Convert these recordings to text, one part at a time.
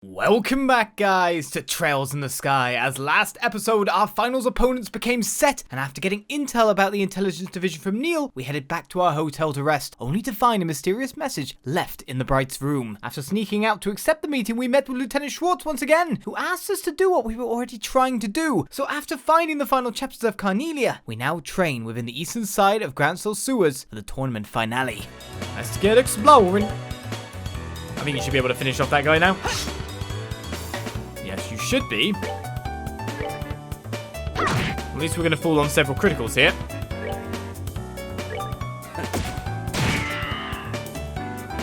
Welcome back, guys, to Trails in the Sky. As last episode, our finals opponents became set, and after getting intel about the intelligence division from Neil, we headed back to our hotel to rest, only to find a mysterious message left in the Bright's room. After sneaking out to accept the meeting, we met with Lieutenant Schwartz once again, who asked us to do what we were already trying to do. So after finding the final chapters of Carnelia, we now train within the eastern side of Grancel Sewers for the tournament finale. Let's get exploring. I think you should be able to finish off that guy now. Yes, you should be. At least we're going to fall on several criticals here.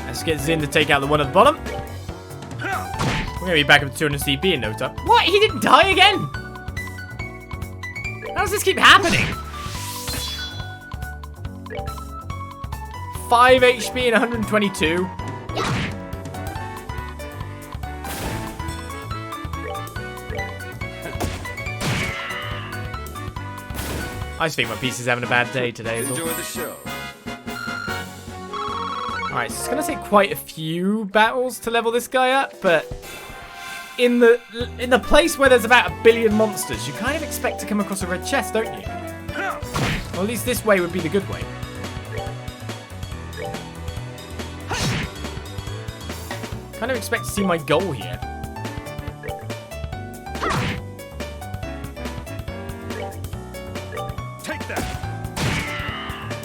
Let's get Zin to take out the one at the bottom. We're going to be back up to 200 CP in no time. What? He didn't die again? How does this keep happening? 5 HP and 122. I just think my piece is having a bad day today. Enjoy the show. Alright, so it's going to take quite a few battles to level this guy up, but in the place where there's about 1 billion monsters, you kind of expect to come across a red chest, don't you? Well, at least this way would be the good way. Kind of expect to see my goal here.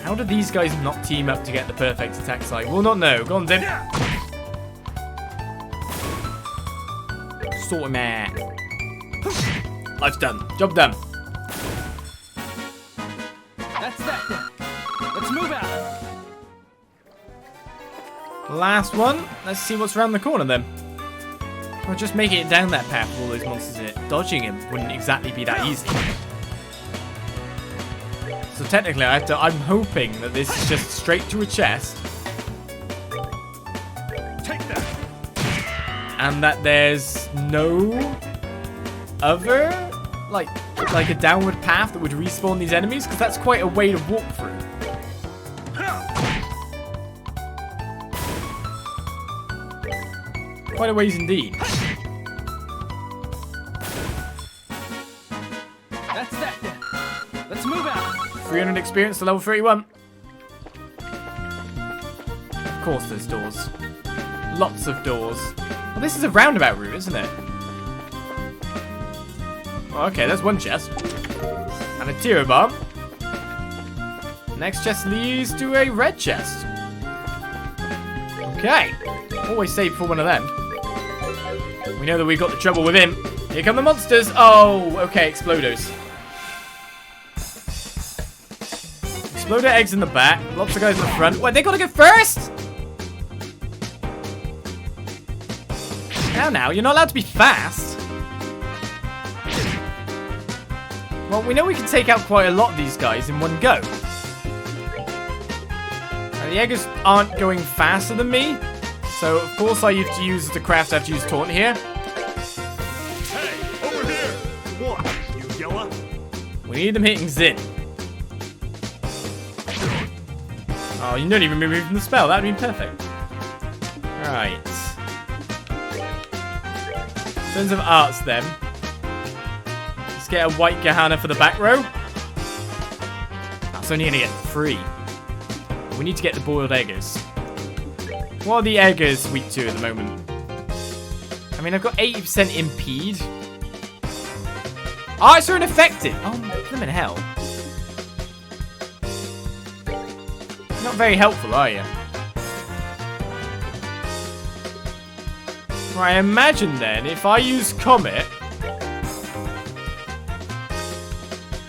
How do these guys not team up to get the perfect attack side? We'll not know. Go on, Zim. Sort him out. Life's done. Job done. That's that then. Let's move out. Last one. Let's see what's around the corner then. Well, just making it down that path with all those monsters in it. Dodging him wouldn't exactly be that easy. So technically, I'm hoping that this is just straight to a chest. Take that. And that there's no other, like a downward path that would respawn these enemies, because that's quite a way to walk through. Quite a ways indeed. That's that then. Let's move out. 300 experience to level 31. Of course there's doors. Lots of doors. Well, this is a roundabout route, isn't it? Oh, okay, there's one chest. And a tier bomb. Next chest leads to a red chest. Okay. Always save for one of them. We know that we've got the trouble with him. Here come the monsters. Oh, okay, Explodos. Exploder eggs in the back. Lots of guys in the front. Wait, they gotta go first? Now, you're not allowed to be fast. Well, we know we can take out quite a lot of these guys in one go. Now, the eggers aren't going faster than me. So, of course, I have to use the craft. I have to use taunt here. Hey, over here. What? You yella? We need them hitting Zin. Oh, you don't even remove from the spell. That'd be perfect. Right. In terms of arts, then. Let's get a white Gahana for the back row. That's only going to get 3. We need to get the boiled eggers. What are the eggers weak to at the moment? I mean, I've got 80% impede. Oh, it's so ineffective. Oh, flippin' hell. Not very helpful, are you? Right, imagine then, if I use Comet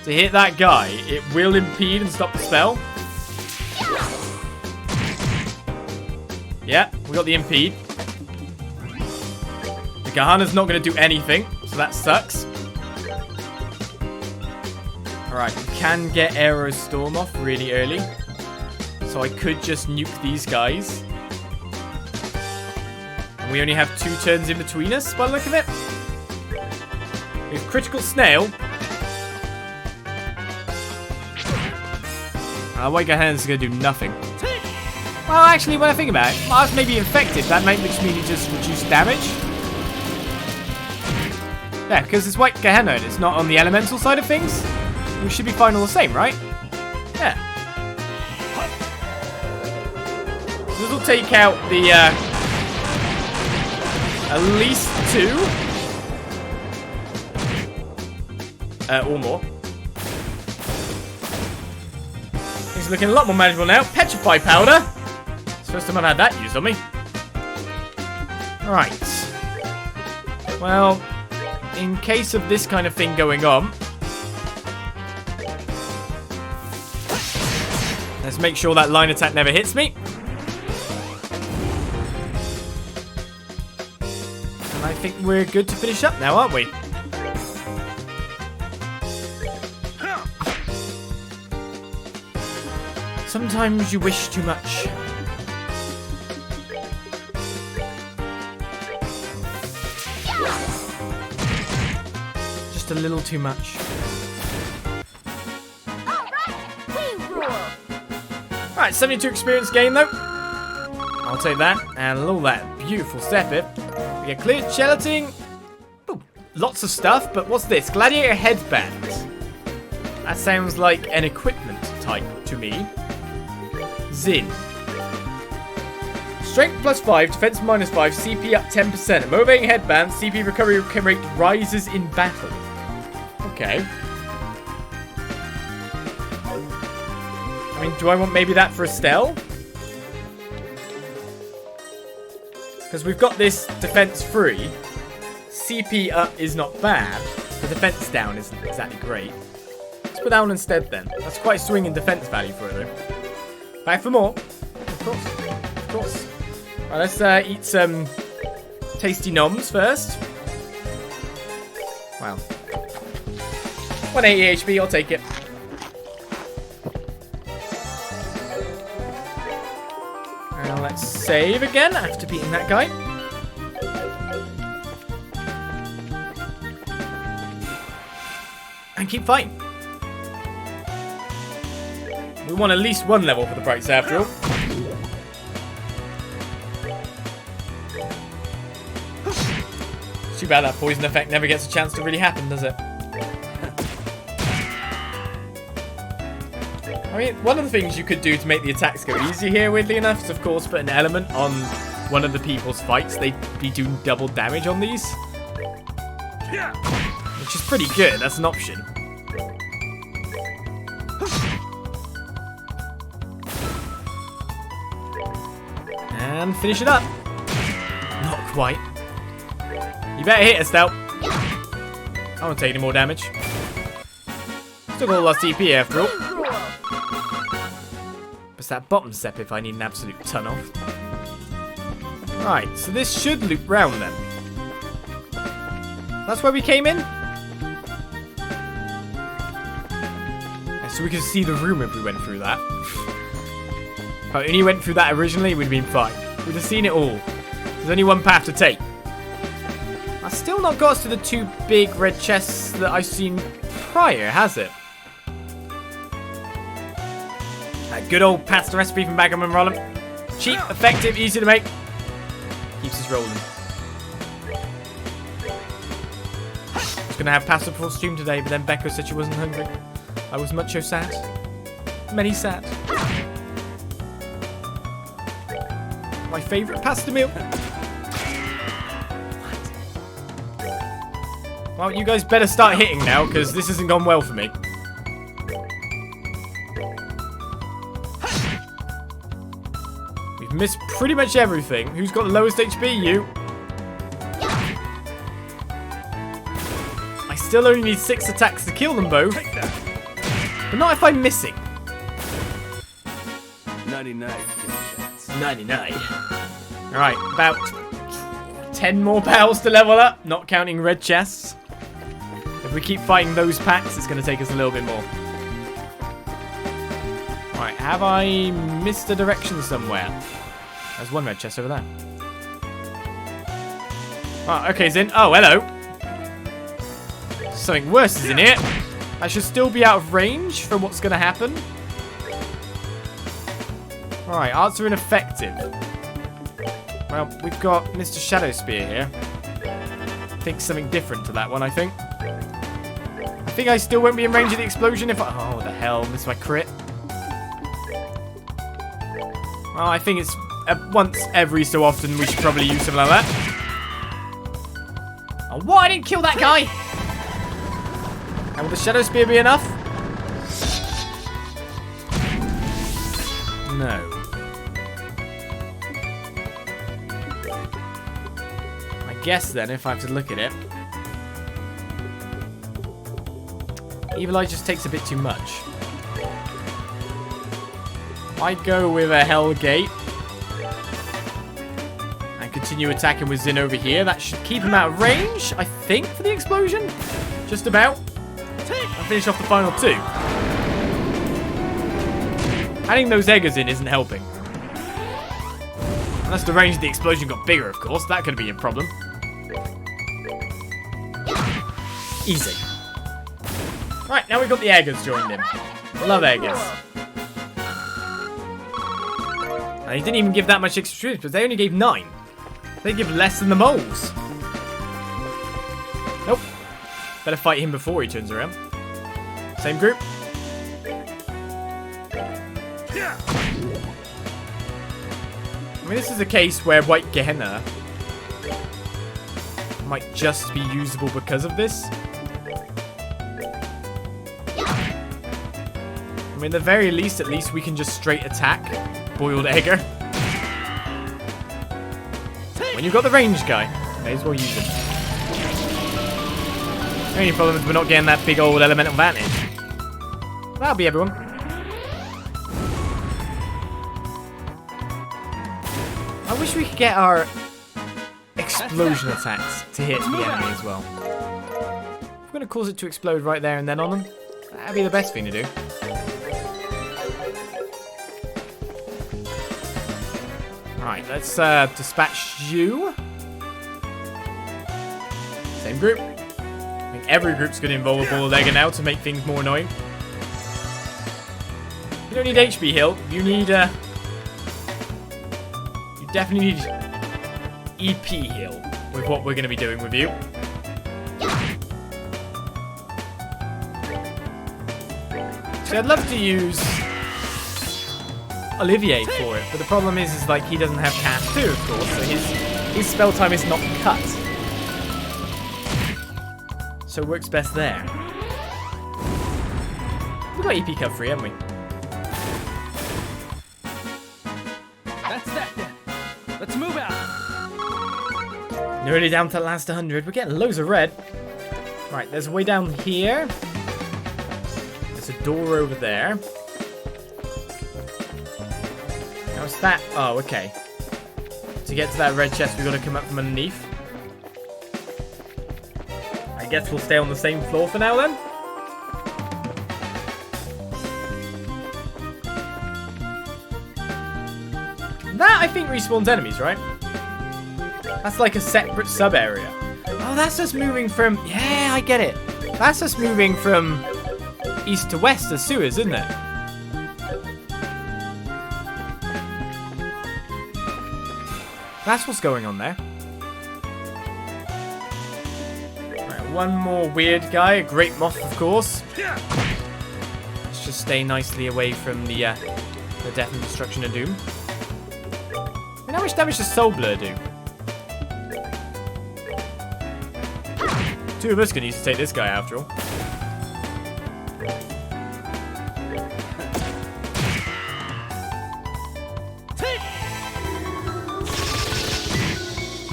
to hit that guy, it will impede and stop the spell. Yeah, we got the impede. The Gahana's not going to do anything, so that sucks. Alright, we can get Aero Storm off really early. So I could just nuke these guys. And we only have 2 turns in between us, by the look of it. We have Critical Snail. White Gahana's going to do nothing. Well, actually, when I think about it, Mars may be infected. That might just mean he just reduced damage. Yeah, because it's White Gehenna and it's not on the elemental side of things. We should be fine all the same, right? Yeah. This will take out the, at least 2. Or more. He's looking a lot more manageable now. Petrify powder. It's the first time I've had that used on me. Right. Well, in case of this kind of thing going on, let's make sure that line attack never hits me. And I think we're good to finish up now, aren't we? Sometimes you wish too much. Just a little too much. Right, 72 experience gain though. I'll take that. And all that beautiful Sepip. We get cleared gelatin. Ooh, lots of stuff, but what's this? Gladiator headband. That sounds like an equipment type to me. Zin. Strength +5, defense -5, CP up 10%. A motivating headband, CP recovery rate rises in battle. Okay. I mean, do I want maybe that for Estelle? Because we've got this defense free. CP up is not bad. The defense down isn't exactly great. Let's put that one instead then. That's quite a swing in defense value for it though. Back for more. Of course. Of course. Right, let's eat some tasty noms first. Wow. 180 HP, I'll take it. And let's save again after beating that guy. And keep fighting. We want at least 1 level for the Brights after all. It's too bad that poison effect never gets a chance to really happen, does it? I mean, one of the things you could do to make the attacks go easier here, weirdly enough, is of course put an element on one of the people's fights. They'd be doing double damage on these. Which is pretty good, that's an option. And finish it up. Not quite. You better hit, Estelle. I won't take any more damage. Still got a lot of CP after all. It's that bottom step if I need an absolute ton of. Right, so this should loop round then. That's where we came in? So we could see the room if we went through that. If I only went through that originally, we'd been fine. We'd have seen it all. There's only one path to take. That's still not got us to the 2 big red chests that I've seen prior, has it? That good old pasta recipe from Bagam and Rollum. Cheap, effective, easy to make. Keeps us rolling. I was going to have pasta before stream today, but then Becca said she wasn't hungry. I was much so sad. Many sad. My favourite pasta meal. Well, you guys better start hitting now, because this hasn't gone well for me. We've missed pretty much everything. Who's got the lowest HP? You. I still only need 6 attacks to kill them both. But not if I'm missing. 99. 99. Alright, about 10 more pals to level up, not counting red chests. If we keep fighting those packs, it's going to take us a little bit more. Alright, have I missed a direction somewhere? There's 1 red chest over there. Oh, okay, Zin. Oh, hello. Something worse is in here. I should still be out of range for what's going to happen. Alright, arts are ineffective. Well, we've got Mr. Shadow Spear here. think something different to that one, I think. I think I still won't be in range of the explosion if I... Oh, what the hell? This is my crit. Well, I think it's once every so often we should probably use something like that. Oh, what? I didn't kill that guy! And will the Shadow Spear be enough? No. I guess then, if I have to look at it, Evil Eye just takes a bit too much. I go with a Hell Gate and continue attacking with Zin over here. That should keep him out of range, I think, for the explosion. Just about. And finish off the final two. Adding those eggers in isn't helping. Unless the range of the explosion got bigger, of course. That could be a problem. Easy. Right, now we've got the eggers joined in. Love eggers. And they didn't even give that much extra troops, but they only gave 9. They give less than the moles. Nope. Better fight him before he turns around. Same group. I mean, this is a case where White Gehenna might just be usable because of this. I mean, at the very least, at least we can just straight attack Boiled Egger. When you've got the range guy, may as well use him. The only problem is we're not getting that big old elemental advantage. That'll be everyone. I wish we could get our explosion attacks to hit the enemy as well. We're going to cause it to explode right there and then on them. That'd be the best thing to do. Right, let's dispatch you. Same group. I think every group's going to involve a Boiled Egger now to make things more annoying. You don't need HP heal. You need you definitely need EP heal with what we're going to be doing with you. So I'd love to use Olivier for it, but the problem is like he doesn't have cast 2, of course, so his spell time is not cut. So it works best there. We've got EP cut free, haven't we? That's that then. Let's move out. Nearly down to the last 100. We're getting loads of red. Right, there's a way down here. There's a door over there. How's that? Oh, okay. To get to that red chest, we've got to come up from underneath. I guess we'll stay on the same floor for now, then. That, I think, respawns enemies, right? That's like a separate sub-area. Oh, that's just moving from... Yeah, I get it. That's just moving from east to west as sewers, isn't it? That's what's going on there. Right, one more weird guy. A Great Moth, of course. Let's just stay nicely away from the Death and Destruction of Doom. I mean, how much damage does Soul Blur do? 2 of us can use to take this guy after all.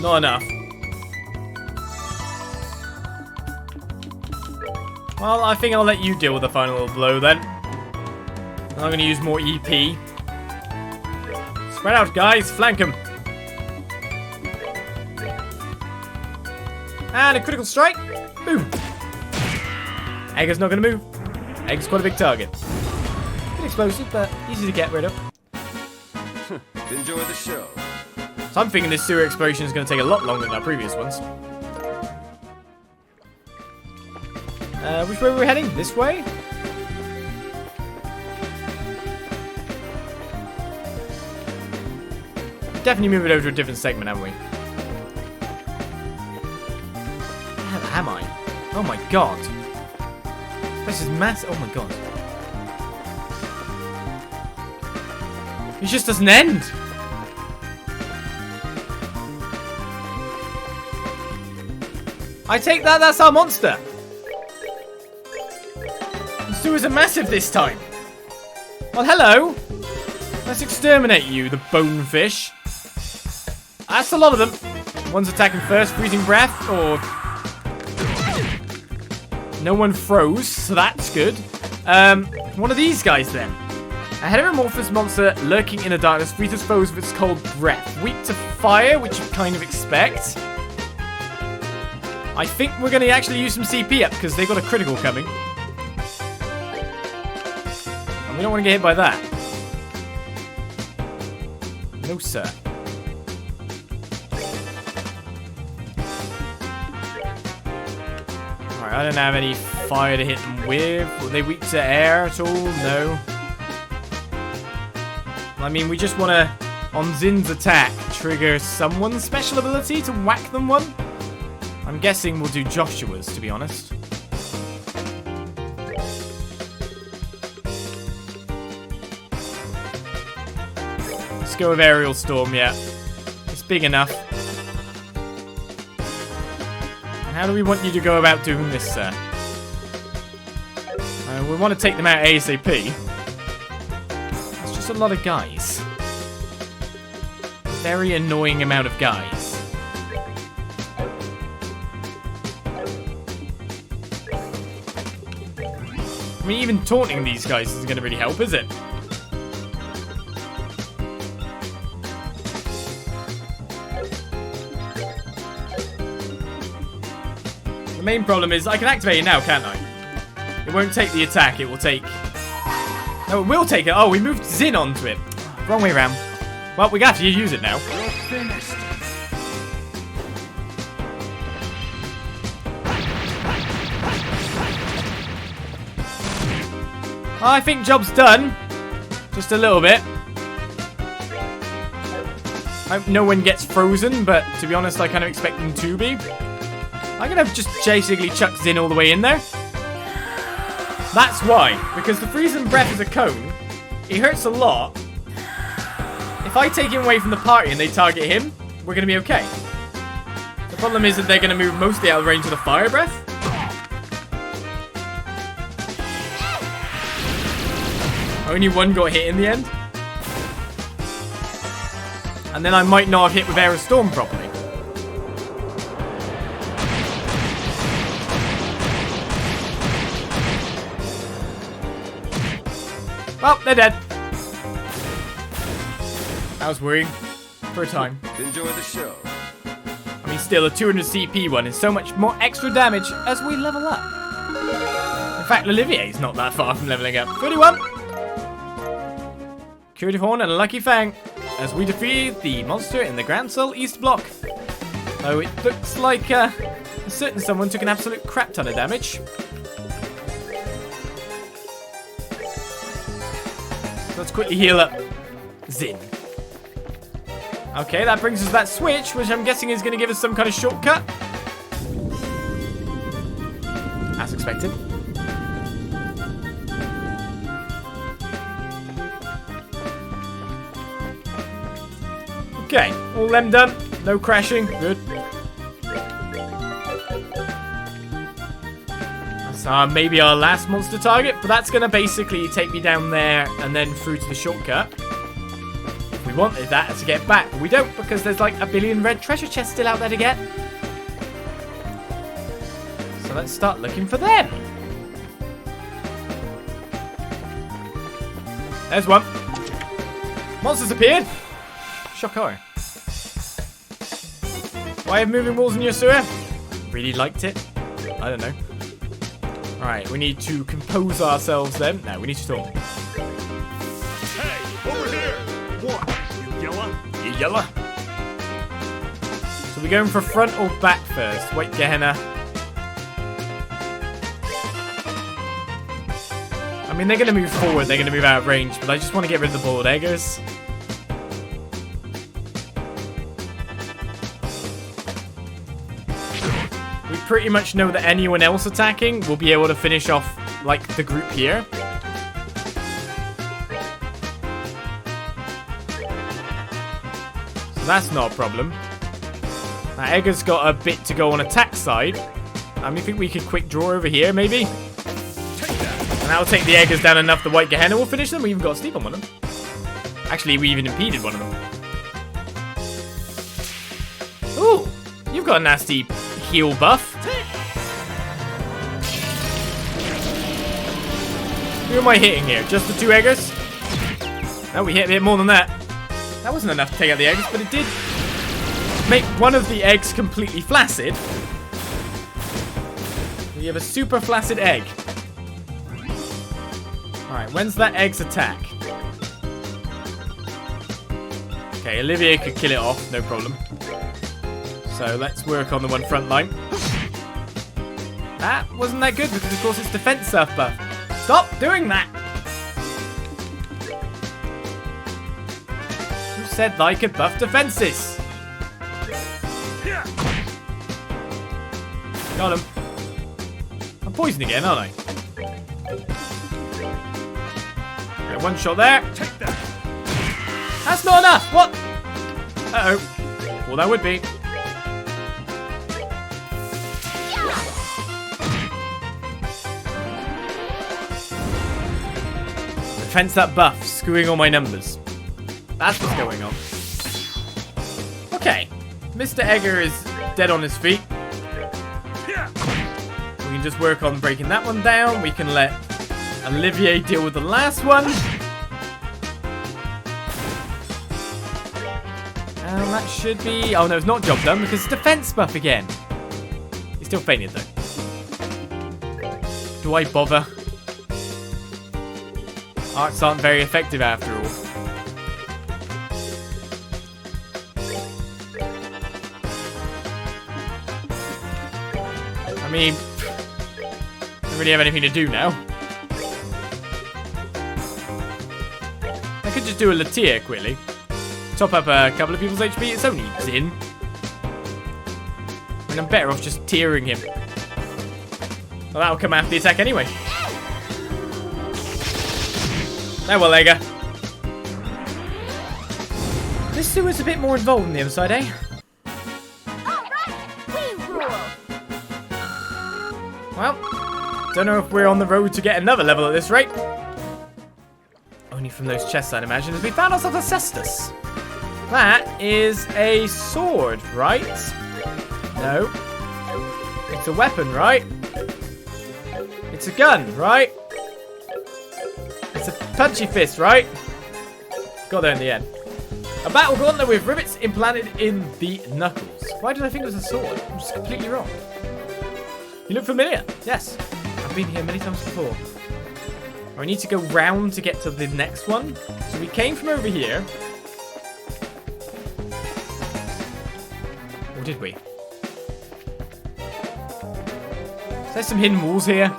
Not enough. Well, I think I'll let you deal with the final little blow then. I'm going to use more EP. Spread out, guys. Flank him. And a critical strike. Boom. Egger's not going to move. Egger's quite a big target. Bit explosive, but easy to get rid of. Enjoy the show. So I'm thinking this sewer explosion is going to take a lot longer than our previous ones. Which way were we heading? This way? Definitely move it over to a different segment, haven't we? am I? Oh my god. This is massive. Oh my god. It just doesn't end. I take that that's our monster. The sewers are massive this time. Well, hello. Let's exterminate you, the bonefish. That's a lot of them. One's attacking first, freezing breath, or... No one froze, so that's good. One of these guys then. A heteromorphous monster lurking in the darkness freezes foes with its cold breath. Weak to fire, which you kind of expect. I think we're going to actually use some CP up because they've got a critical coming. And we don't want to get hit by that. No, sir. Alright, I don't have any fire to hit them with. Were they weak to air at all? No. I mean, we just want to, on Zin's attack, trigger someone's special ability to whack them one. I'm guessing we'll do Joshua's, to be honest. Let's go with Aerial Storm, yeah. It's big enough. And how do we want you to go about doing this, sir? We want to take them out ASAP. That's just a lot of guys. Very annoying amount of guys. I mean, even taunting these guys isn't going to really help, is it? The main problem is I can activate it now, can't I? It won't take the attack, it will take... No, it will take it. Oh, we moved Zin onto it. Wrong way around. Well, we have to use it now. You're finished. I think job's done. Just a little bit. I hope no one gets frozen, but to be honest, I kind of expect them to be. I'm going to just basically chuck Zin all the way in there. That's why. Because the freezing breath is a cone. It hurts a lot. If I take him away from the party and they target him, we're going to be okay. The problem is that they're going to move mostly out of range of the fire breath. Only one got hit in the end. And then I might not have hit with Air of Storm properly. Well, they're dead. That was worrying. For a time. Enjoy the show. I mean, still, a 200 CP one is so much more extra damage as we level up. In fact, Olivier's not that far from leveling up. 31! Curative Horn and a Lucky Fang as we defeat the monster in the Grancel East Block. Though it looks like a certain someone took an absolute crap ton of damage. Let's quickly heal up Zin. Okay, that brings us to that switch, which I'm guessing is going to give us some kind of shortcut. As expected. Okay, all them done. No crashing. Good. That's maybe our last monster target, but that's going to basically take me down there and then through to the shortcut. If we wanted that to get back, but we don't because there's like a billion red treasure chests still out there to get. So let's start looking for them. There's one. Monsters appeared. Shock horror. Why have moving walls in your sewer? Really liked it. I don't know. Alright, we need to compose ourselves then. No, we need to talk. Hey, over here! What? You yellow? You yellow? So we going for front or back first? Wait, Gehenna. I mean, they're going to move forward. They're going to move out of range. But I just want to get rid of the boiled eggers. We pretty much know that anyone else attacking will be able to finish off, like, the group here. So that's not a problem. Now, Egger's got a bit to go on attack side. I think we could quick draw over here, maybe. And that'll take the Eggers down enough the White Gehenna will finish them. We even got a sleep on one of them. Actually, we even impeded one of them. Ooh, you've got a nasty heal buff. Who am I hitting here? Just the 2 Eggers? No, we hit a bit more than that. That wasn't enough to take out the Eggers, but it did make one of the eggs completely flaccid. We have a super flaccid egg. Alright, when's that egg's attack? Okay, Olivier could kill it off, no problem. So let's work on the one front line. That wasn't that good because of course it's defense surf buff. Stop doing that! Who said I could buff defenses? Got him. I'm poisoned again, aren't I? Okay, one shot there. That's not enough! What? Uh-oh. Well, that would be. Defense that buff, screwing all my numbers. That's what's going on. Okay. Mr. Egger is dead on his feet. We can just work on breaking that one down. We can let Olivier deal with the last one. And that should be... Oh no, it's not job done because it's defense buff again. He's still fainted though. Do I bother? Arts aren't very effective after all. I mean, don't really have anything to do now. I could just do a Latia quickly. Top up a couple of people's HP. It's only Zin. I mean, I'm better off just tearing him. Well, that'll come after the attack anyway. Oh well, Egger. This sewer's a bit more involved than the other side, eh? Well, don't know if we're on the road to get another level at this rate. Only from those chests, I'd imagine, as we found ourselves a cestus. That is a sword, right? No. It's a weapon, right? It's a gun, right? It's a punchy fist, right? Got there in the end. A battle gauntlet with rivets implanted in the knuckles. Why did I think it was a sword? I'm just completely wrong. You look familiar. Yes. I've been here many times before. I need to go round to get to the next one. So we came from over here. Or did we? There's some hidden walls here.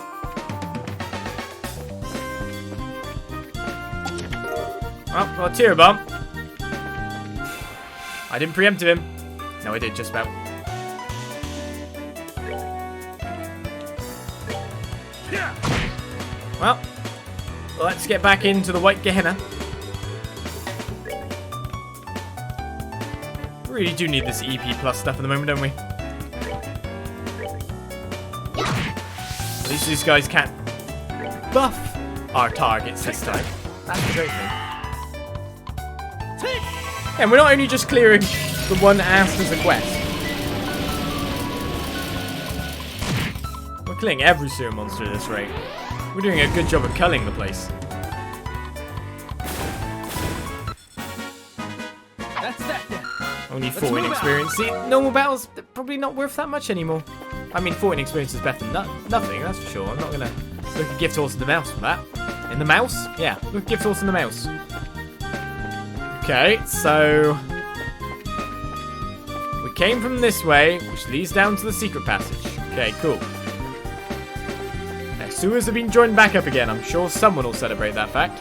Oh, got a tear bomb. I didn't preempt him. No, I did just about. Well, let's get back into the White Gehenna. We really do need this EP plus stuff at the moment, don't we? At least these guys can't buff our targets this time. That's the great thing. And we're not only just clearing the one asked as a quest. We're clearing every sewer monster at this rate. We're doing a good job of culling the place. That's that then. Only 14 experience. See, normal battles probably not worth that much anymore. I mean, 14 experience is better than nothing, that's for sure. I'm not going to look a gift horse in the mouse for that. In the mouse? Yeah, look a gift horse in the mouse. Okay, so we came from this way, which leads down to the secret passage. Okay, cool. Now, sewers have been joined back up again. I'm sure someone will celebrate that fact.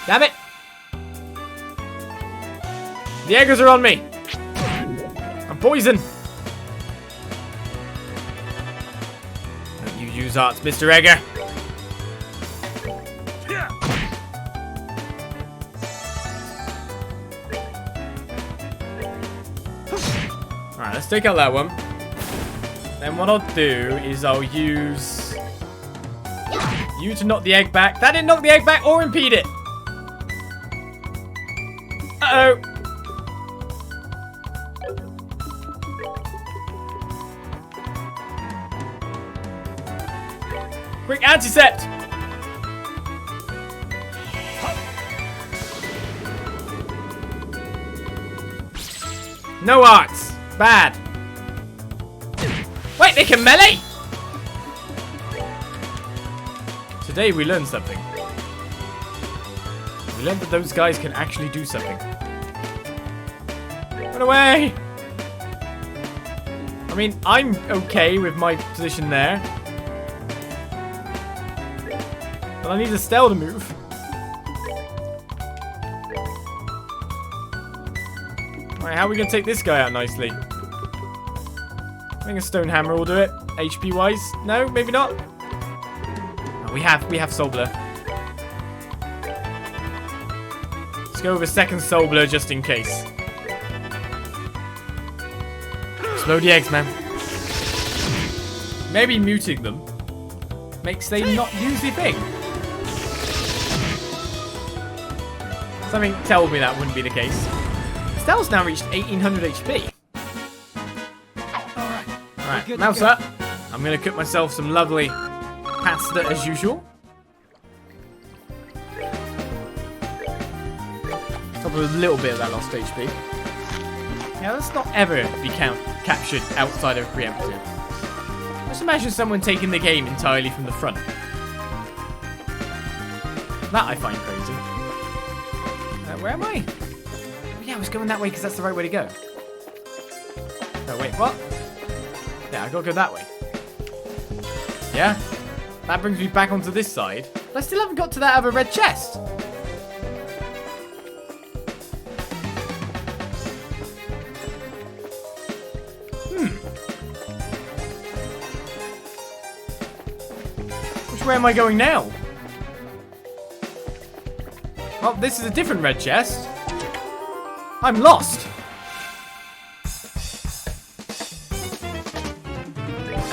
Damn it! The eggers are on me. I'm poisoned. Use hearts, Mr. Egger. Alright, let's take out that one. Then what I'll do is I'll use you to knock the egg back. That didn't knock the egg back or impede it. Uh-oh. Quick anticept. No arts. Bad. Wait, they can melee? Today we learned something. We learned that those guys can actually do something. Run away! I mean, I'm okay with my position there. But I need Estelle to move. Alright, how are we going to take this guy out nicely? I think a stone hammer will do it. HP wise. No, maybe not. Oh, we have Soul Blur. Let's go with a second Soul Blur just in case. Explode the eggs, man. Maybe muting them makes they not use the thing. Something tells me that wouldn't be the case. Estelle's now reached 1800 HP. Alright, mouse up. I'm going to cook myself some lovely pasta as usual. Top of a little bit of that lost HP. Yeah, let's not ever be captured outside of preemptive. Just imagine someone taking the game entirely from the front. That I find crazy. Where am I? Oh, yeah, I was going that way because that's the right way to go. Oh, wait, what? Yeah, I gotta go that way. Yeah? That brings me back onto this side. But I still haven't got to that other red chest. Which way am I going now? Well, this is a different red chest. I'm lost.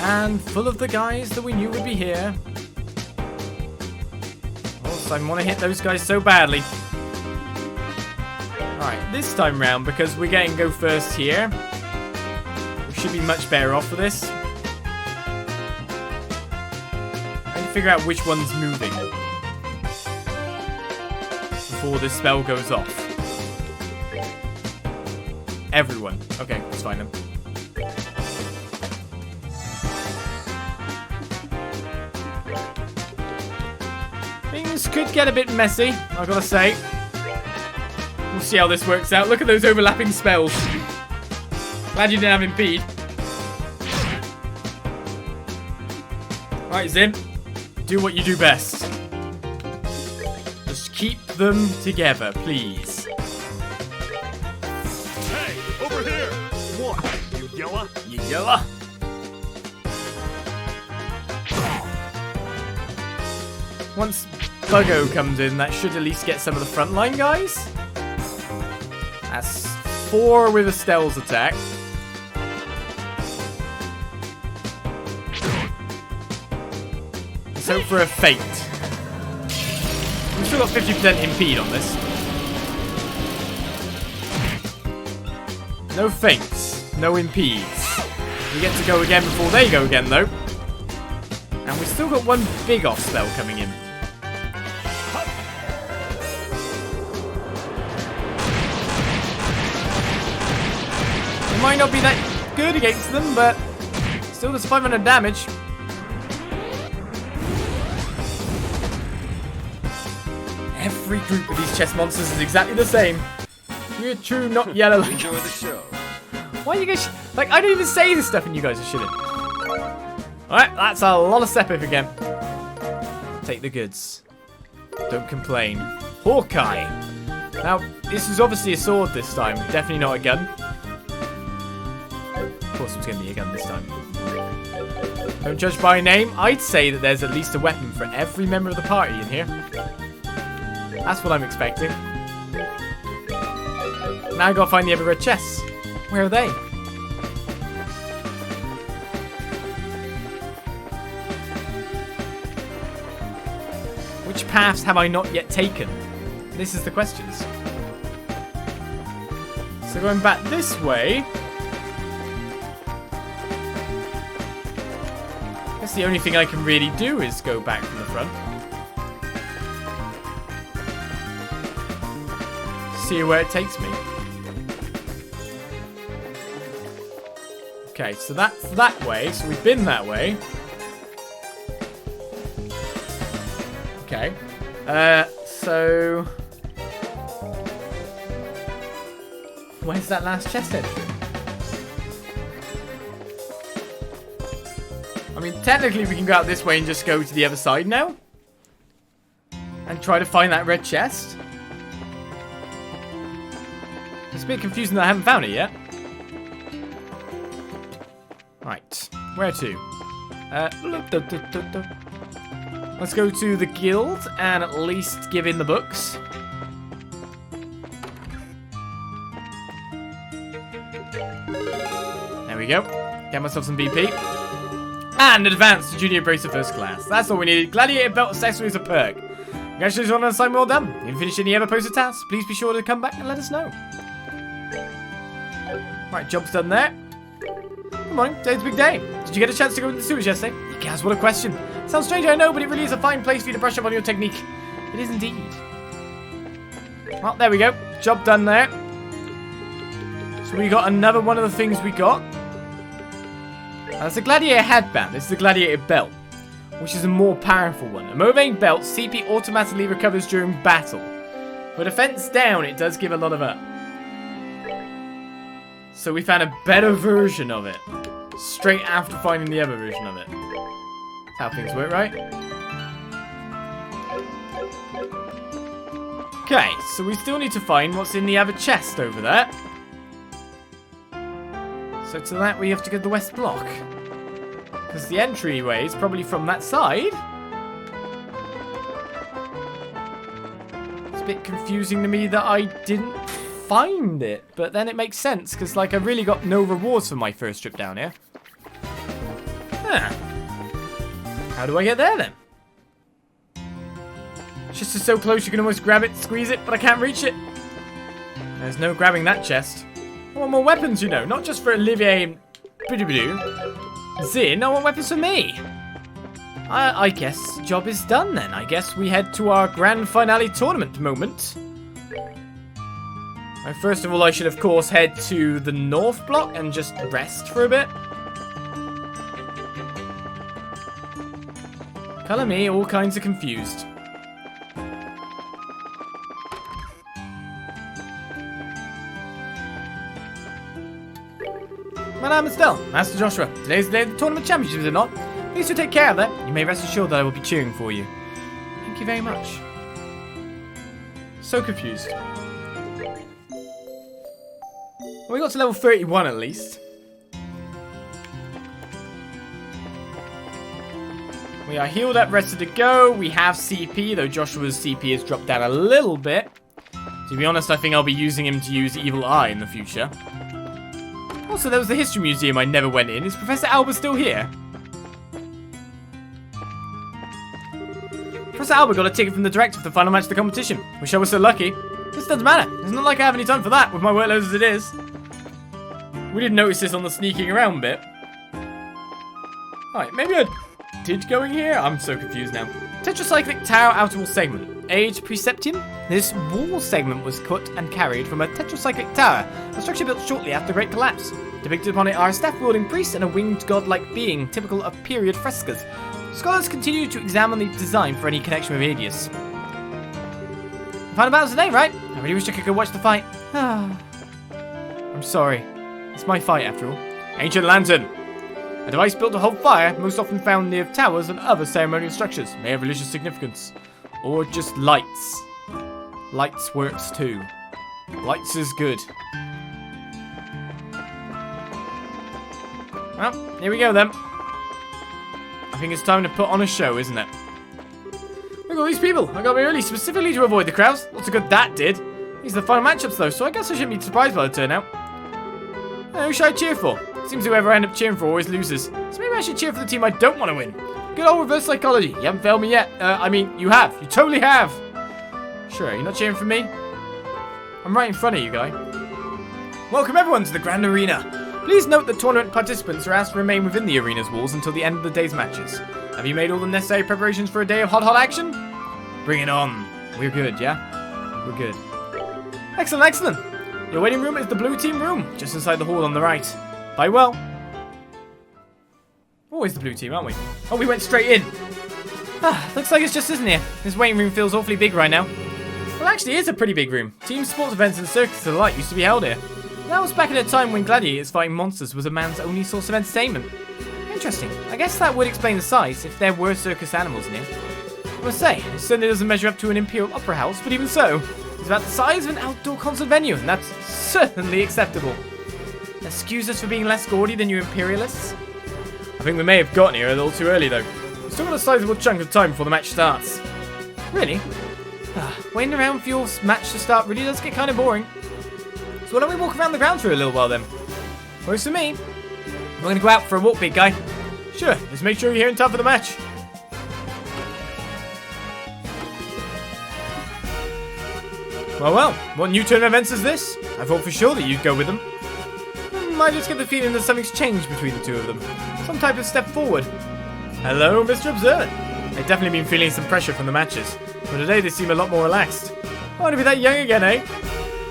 And full of the guys that we knew would be here. Also, I want to hit those guys so badly. Alright, this time round, because we're getting go first here, we should be much better off for this. I need to figure out which one's moving before this spell goes off. Everyone. Okay, let's find them. Things could get a bit messy, I gotta say. We'll see how this works out. Look at those overlapping spells. Glad you didn't have impede. Alright, Zim. Do what you do best. Just keep them together, please. Hey, over here! What? You yella? You yella? Once Buggo comes in, that should at least get some of the frontline guys. That's 4 with Estelle's attack. Let's hope for a feint. We've still got 50% impede on this. No feints, no impedes. We get to go again before they go again, though. And we've still got one big off spell coming in. It might not be that good against them, but still does 500 damage. Every group of these chess monsters is exactly the same. You're true, not yellow. Enjoy the show. Why are you guys... Like, I don't even say this stuff and you guys are shitting. Alright, that's a lot of Sepith again. Take the goods. Don't complain. Hawkeye. Now, this is obviously a sword this time. Definitely not a gun. Of course it was going to be a gun this time. Don't judge by name. I'd say that there's at least a weapon for every member of the party in here. That's what I'm expecting. Now I gotta find the other red chests. Where are they? Which paths have I not yet taken? This is the questions. So going back this way. I guess the only thing I can really do is go back from the front. See where it takes me. Okay, so that's that way. So we've been that way. Okay. So... where's that last chest entry? I mean, technically we can go out this way and just go to the other side now. And try to find that red chest. It's a bit confusing that I haven't found it yet. Right. Where to? Let's go to the guild and at least give in the books. There we go. Get myself some BP. And advance to Junior Bracer First Class. That's all we needed. Gladiator Belt Accessory is a perk. Congratulations on an assignment well done. If you finish any other posted tasks, please be sure to come back and let us know. Right, job's done there. Good morning, today's a big day. Did you get a chance to go into the sewers yesterday? Guys, what a question. Sounds strange, I know, but it really is a fine place for you to brush up on your technique. It is indeed. Well, there we go. Job done there. So we got another one of the things we got. That's a gladiator headband. This is the gladiator belt, which is a more powerful one. A Movane belt, CP automatically recovers during battle. For defense down, it does give a lot of up. So we found a better version of it. Straight after finding the other version of it. That's how things work, right? Okay, so we still need to find what's in the other chest over there. So to that we have to go to the west block. Because the entryway is probably from that side. It's a bit confusing to me that I didn't find it. But then it makes sense, because like I really got no rewards for my first trip down here. Huh. How do I get there then? It's just so close you can almost grab it, squeeze it, but I can't reach it. There's no grabbing that chest. I want more weapons, you know, not just for Olivier and Zin, I want weapons for me. I guess job is done then. I guess we head to our grand finale tournament moment. First of all, I should of course head to the north block and just rest for a bit. Colour me, all kinds of confused. My name is Estelle, Master Joshua. Today's the day of the tournament championships, is it not? Please do take care of that. You may rest assured that I will be cheering for you. Thank you very much. So confused. Well, we got to level 31 at least. We are healed up, rested to go. We have CP, though Joshua's CP has dropped down a little bit. To be honest, I think I'll be using him to use Evil Eye in the future. Also, there was the History Museum I never went in. Is Professor Albert still here? Professor Albert got a ticket from the director for the final match of the competition. Wish I was so lucky. This doesn't matter. It's not like I have any time for that, with my workload as it is. We didn't notice this on the sneaking around bit. Alright, maybe I did go in here? I'm so confused now. Tetracyclic Tower Outer Wall Segment. Age Preceptium? This wall segment was cut and carried from a tetracyclic tower, a structure built shortly after the Great Collapse. Depicted upon it are a staff-wielding priest and a winged god-like being, typical of period frescoes. Scholars continue to examine the design for any connection with Adius. Final battle today, right? I really wish I could go watch the fight. I'm sorry. It's my fight, after all. Ancient Lantern. A device built to hold fire, most often found near towers and other ceremonial structures. May have religious significance. Or just lights. Lights works too. Lights is good. Well, here we go then. I think it's time to put on a show, isn't it? Look at all these people. I got me early specifically to avoid the crowds. Lots of good that did. These are the final matchups though, so I guess I shouldn't be surprised by the turnout. Who should I cheer for? Seems whoever I end up cheering for always loses. So maybe I should cheer for the team I don't want to win. Good old reverse psychology. You haven't failed me yet. I mean, you have. You totally have. Sure, you're not cheering for me? I'm right in front of you, guy. Welcome everyone to the Grand Arena. Please note that tournament participants are asked to remain within the arena's walls until the end of the day's matches. Have you made all the necessary preparations for a day of hot action? Bring it on. We're good, yeah? We're good. Excellent, excellent. Your waiting room is the blue team room, just inside the hall on the right. Bye well. Always the blue team, aren't we? Oh, we went straight in. Looks like it's just us in here. This waiting room feels awfully big right now. Well, actually, it is a pretty big room. Team sports events and circuses alike used to be held here. That was back in a time when gladiators fighting monsters was a man's only source of entertainment. Interesting. I guess that would explain the size if there were circus animals in here. I must say, it certainly doesn't measure up to an Imperial Opera House, but even so, it's about the size of an outdoor concert venue, and that's certainly acceptable. Excuse us for being less gaudy than you Imperialists. I think we may have gotten here a little too early, though. We've still got a sizable chunk of time before the match starts. Really? Waiting around for your match to start really does get kind of boring. So why don't we walk around the grounds for a little while then? Works for me. We're going to go out for a walk, big guy. Sure, just make sure you're here in time for the match. Well, what new turn of events is this? I thought for sure that you'd go with them. I just get the feeling that something's changed between the two of them. Some type of step forward. Hello, Mr. Observer. They've definitely been feeling some pressure from the matches, but today they seem a lot more relaxed. I want to be that young again, eh?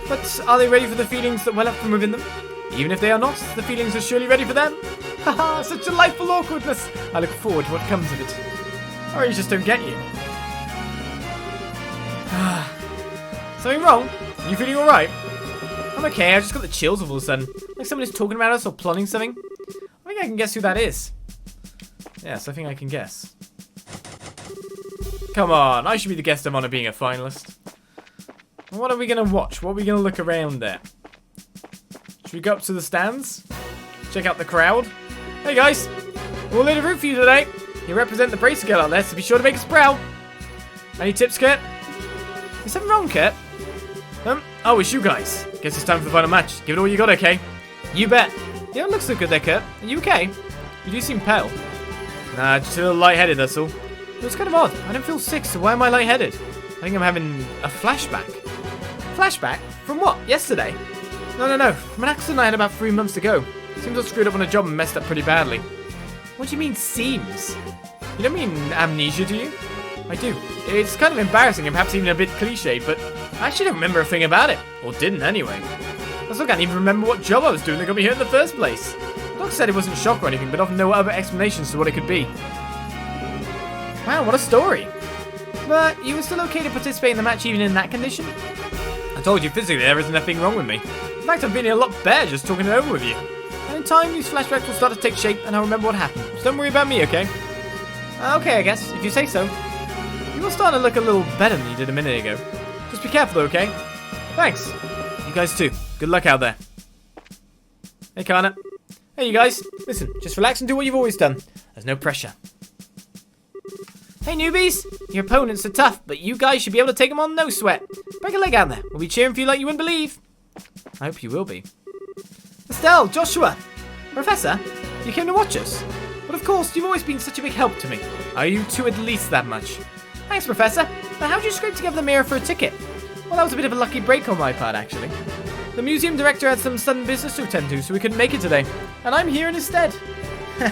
But are they ready for the feelings that well up from within them? Even if they are not, the feelings are surely ready for them. Haha, such delightful awkwardness. I look forward to what comes of it. Or I just don't get you. Something wrong? You feeling alright? I'm okay, I just got the chills all of a sudden. Like someone is talking about us or plotting something. I think I can guess who that is. Yes, I think I can guess. Come on, I should be the guest of honor being a finalist. What are we going to watch? What are we going to look around there? Should we go up to the stands? Check out the crowd? Hey guys, we're all in a room for you today. You represent the Bracer Girl out there, so be sure to make us proud. Any tips, Kurt? Is something wrong, Kurt? Oh, it's you guys. Guess it's time for the final match. Give it all you got, okay? You bet. You don't look so good there, Kurt. Are you okay? You do seem pale. Nah, just a little lightheaded, that's all. It was kind of odd. I don't feel sick, so why am I lightheaded? I think I'm having a flashback. Flashback? From what? Yesterday? No. From an accident I had about 3 months ago. Seems I screwed up on a job and messed up pretty badly. What do you mean, seems? You don't mean amnesia, do you? I do. It's kind of embarrassing and perhaps even a bit cliche, but I actually don't remember a thing about it. Or didn't, anyway. I still can't even remember what job I was doing that got me here in the first place. The doc said it wasn't shock or anything, but often no other explanations to what it could be. Wow, what a story. But you were still okay to participate in the match even in that condition? I told you physically there isn't a thing wrong with me. In fact, I'm feeling a lot better just talking it over with you. And in time, these flashbacks will start to take shape and I'll remember what happened. So don't worry about me, okay? Okay, I guess, if you say so. You are starting to look a little better than you did a minute ago. Just be careful, okay? Thanks. You guys too. Good luck out there. Hey, Kana. Hey, you guys. Listen, just relax and do what you've always done. There's no pressure. Hey, newbies. Your opponents are tough, but you guys should be able to take them on no sweat. Break a leg out there. We'll be cheering for you like you wouldn't believe. I hope you will be. Estelle, Joshua. Professor, you came to watch us. But of course, you've always been such a big help to me. Are you two at least that much? Thanks, Professor. But how'd you scrape together the mirror for a ticket? Well, that was a bit of a lucky break on my part, actually. The museum director had some sudden business to attend to, so we couldn't make it today. And I'm here in his stead.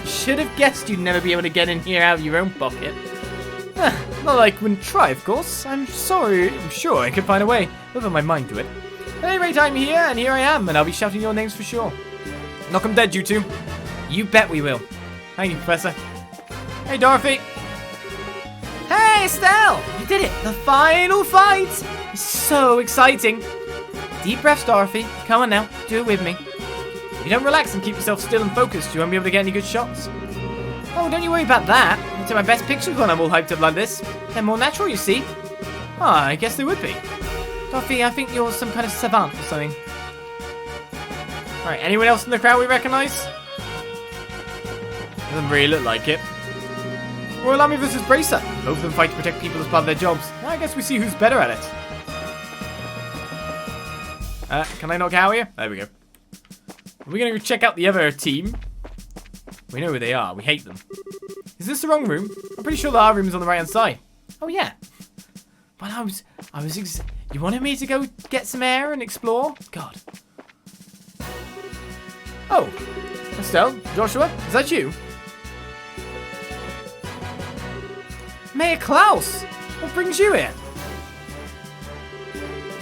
Should have guessed you'd never be able to get in here out of your own pocket. Not like I wouldn't try, of course. I'm sure I could find a way. Put my mind to it. At any rate, I'm here, and here I am, and I'll be shouting your names for sure. Knock 'em dead, you two. You bet we will. Thank you, Professor. Hey, Dorothy. Hey, Estelle! You did it! The final fight! It's so exciting. Deep breaths, Dorothy. Come on now, do it with me. If you don't relax and keep yourself still and focused, you won't be able to get any good shots. Oh, don't you worry about that. I'll take my best pictures when I'm all hyped up like this. They're more natural, you see. Ah, I guess they would be. Dorothy, I think you're some kind of savant or something. Alright, anyone else in the crowd we recognise? Doesn't really look like it. Royal Army versus Bracer. Both of them fight to protect people as part of their jobs. I guess we see who's better at it. Can I knock out here? There we go. Are we going to go check out the other team? We know who they are. We hate them. Is this the wrong room? I'm pretty sure our room is on the right-hand side. Oh, yeah. But you wanted me to go get some air and explore? God. Oh. Estelle, Joshua, is that you? Mayor Klaus! What brings you here?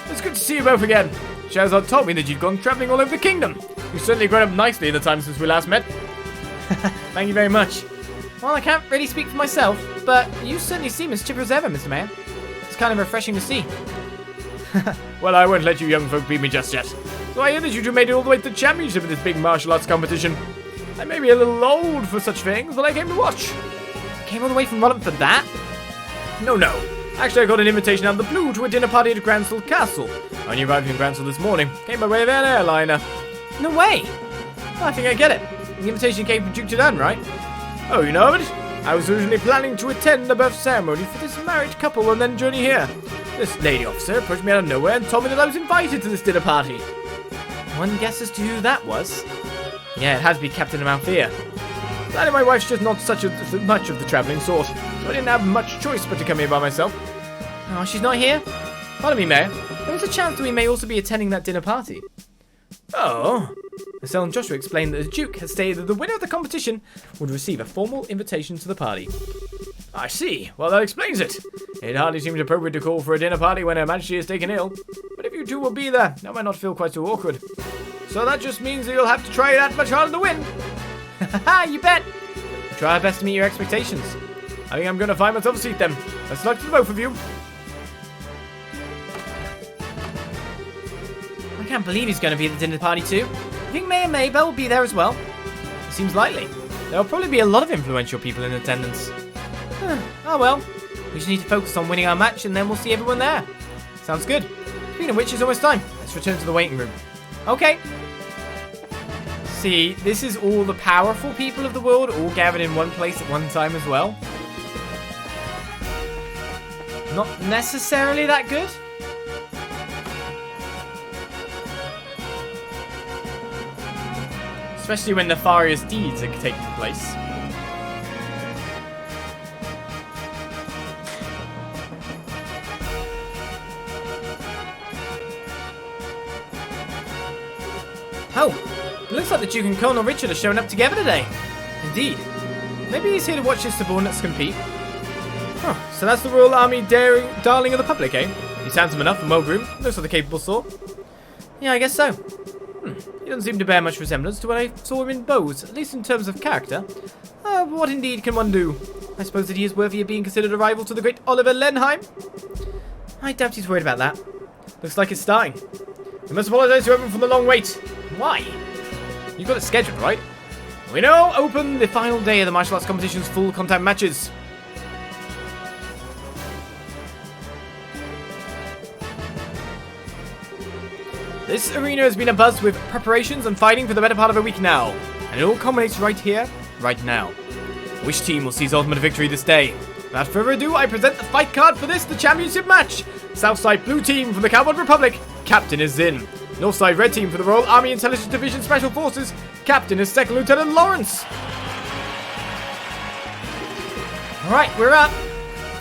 It's good to see you both again. Shazad told me that you'd gone travelling all over the kingdom. You've certainly grown up nicely in the time since we last met. Thank you very much. Well, I can't really speak for myself, but you certainly seem as chipper as ever, Mr. Mayor. It's kind of refreshing to see. Well, I won't let you young folk beat me just yet. So I hear that you two made it all the way to the championship in this big martial arts competition. I may be a little old for such things, but I came to watch. Came all the way from Rotherham for that? No. Actually, I got an invitation out of the blue to a dinner party at Grancel Castle. I only arrived in Grancel this morning. Came by way of an airliner. No way! Oh, I think I get it. The invitation came from Duke Jadan, right? Oh, you know of it? I was originally planning to attend the birth ceremony for this married couple and then journey here. This lady officer approached me out of nowhere and told me that I was invited to this dinner party. One guess as to who that was? Yeah, it had to be Captain Amalthea. Sadly, my wife's just not much of the travelling sort, so I didn't have much choice but to come here by myself. Oh, she's not here? Pardon me, Mayor. There is a chance that we may also be attending that dinner party. Oh. Estelle and Joshua explained that the Duke had stated that the winner of the competition would receive a formal invitation to the party. I see. Well, that explains it. It hardly seems appropriate to call for a dinner party when Her Majesty is taken ill. But if you two will be there, that might not feel quite so awkward. So that just means that you'll have to try that much harder to win. Haha, you bet. Try our best to meet your expectations. I think I'm going to find myself a seat then. Best of luck to the both of you. I can't believe he's going to be at the dinner party too. I think Mayor Maybell will be there as well. It seems likely. There'll probably be a lot of influential people in attendance. Oh well. We just need to focus on winning our match and then we'll see everyone there. Sounds good. Speaking of which, it's almost time. Let's return to the waiting room. Okay. See, this is all the powerful people of the world all gathered in one place at one time as well. Not necessarily that good. Especially when nefarious deeds are taking place. Oh, it looks like the Duke and Colonel Richard are showing up together today. Indeed. Maybe he's here to watch his subordinates compete. Oh, so that's the Royal Army darling of the public, eh? He's handsome enough and well-groomed. Looks like the capable sort. Yeah, I guess so. He doesn't seem to bear much resemblance to what I saw him in Bose, at least in terms of character. What indeed can one do? I suppose that he is worthy of being considered a rival to the great Oliver Lenheim? I doubt he's worried about that. Looks like it's starting. I must apologise to everyone for the long wait. Why? You've got it scheduled, right? We now open the final day of the martial arts competition's full contact matches. This arena has been abuzz with preparations and fighting for the better part of a week now, and it all culminates right here, right now. Which team will seize ultimate victory this day? Without further ado, I present the fight card for the championship match. Southside Blue Team from the Cowboy Republic, Captain is Zin. Northside Red Team for the Royal Army Intelligence Division Special Forces, Captain is Second Lieutenant Lawrence. Alright, we're up.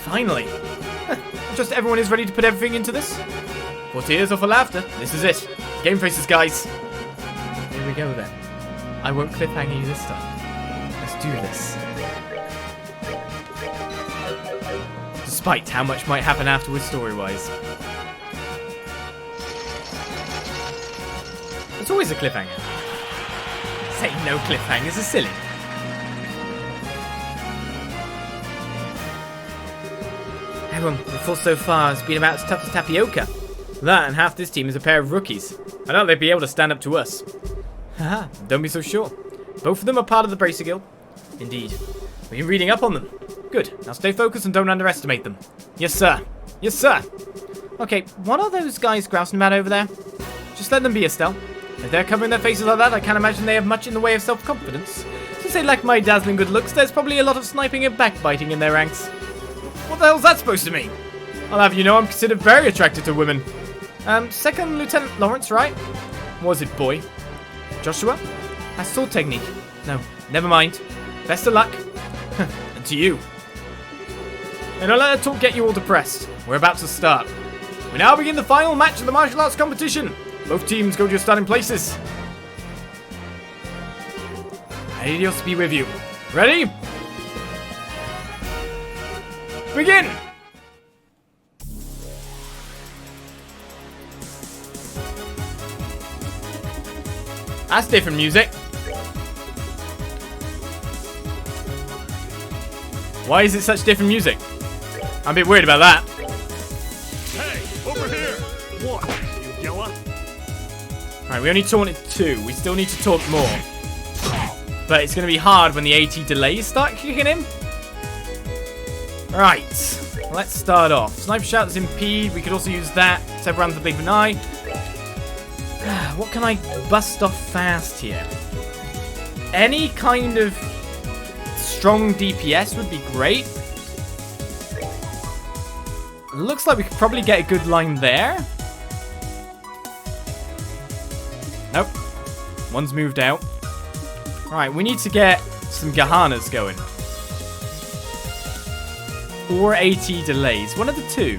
Finally. Just everyone is ready to put everything into this. For tears or for laughter, this is it. Game faces, guys. Here we go then. I won't cliffhanger you this time. Let's do this. Despite how much might happen afterwards story-wise. It's always a cliffhanger. Saying no cliffhangers is silly. Everyone we've fought so far has been about as tough as tapioca. That and half this team is a pair of rookies. I doubt they'd be able to stand up to us. Haha, don't be so sure. Both of them are part of the Bracer Guild. Indeed. We've been reading up on them. Good. Now stay focused and don't underestimate them. Yes, sir. Yes, sir. Okay, what are those guys grousing about over there? Just let them be, Estelle. If they're covering their faces like that, I can't imagine they have much in the way of self-confidence. So Since they lack my dazzling good looks, there's probably a lot of sniping and backbiting in their ranks. What the hell's that supposed to mean? I'll have you know I'm considered very attracted to women. Second Lieutenant Lawrence, right? What was it, boy? Joshua? That's sword technique. No, never mind. Best of luck. And to you. And don't let that talk get you all depressed. We're about to start. We now begin the final match of the martial arts competition. Both teams go to your starting places. Adios be with you. Ready? Begin! That's different music. Why is it such different music? I'm a bit worried about that. Hey, over here! What, you yella? Alright, we only taunted 2. We still need to taunt more. But it's going to be hard when the AT delays start kicking in. Right, let's start off. Sniper shout is impede. We could also use that. Step around the blink of an eye. What can I bust off fast here? Any kind of strong DPS would be great. Looks like we could probably get a good line there. Nope. One's moved out. Right, we need to get some Gahanas going. Or AT delays. One of the two.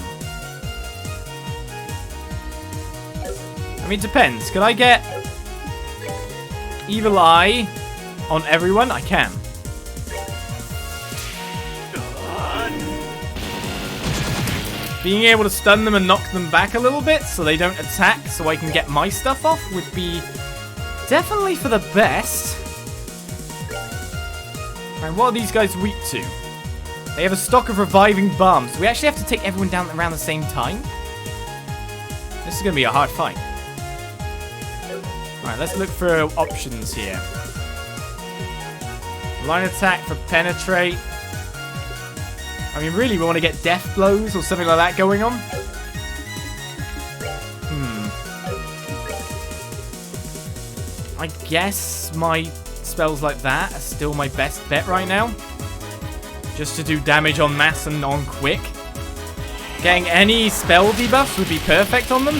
I mean, it depends. Could I get Evil Eye on everyone? I can. Being able to stun them and knock them back a little bit so they don't attack so I can get my stuff off would be definitely for the best. Alright, what are these guys weak to? They have a stock of reviving bombs. We actually have to take everyone down around the same time. This is going to be a hard fight. Alright, let's look for options here. Line attack for penetrate. I mean, really, we want to get death blows or something like that going on. I guess my spells like that are still my best bet right now. Just to do damage on mass and on quick. Getting any spell debuffs would be perfect on them.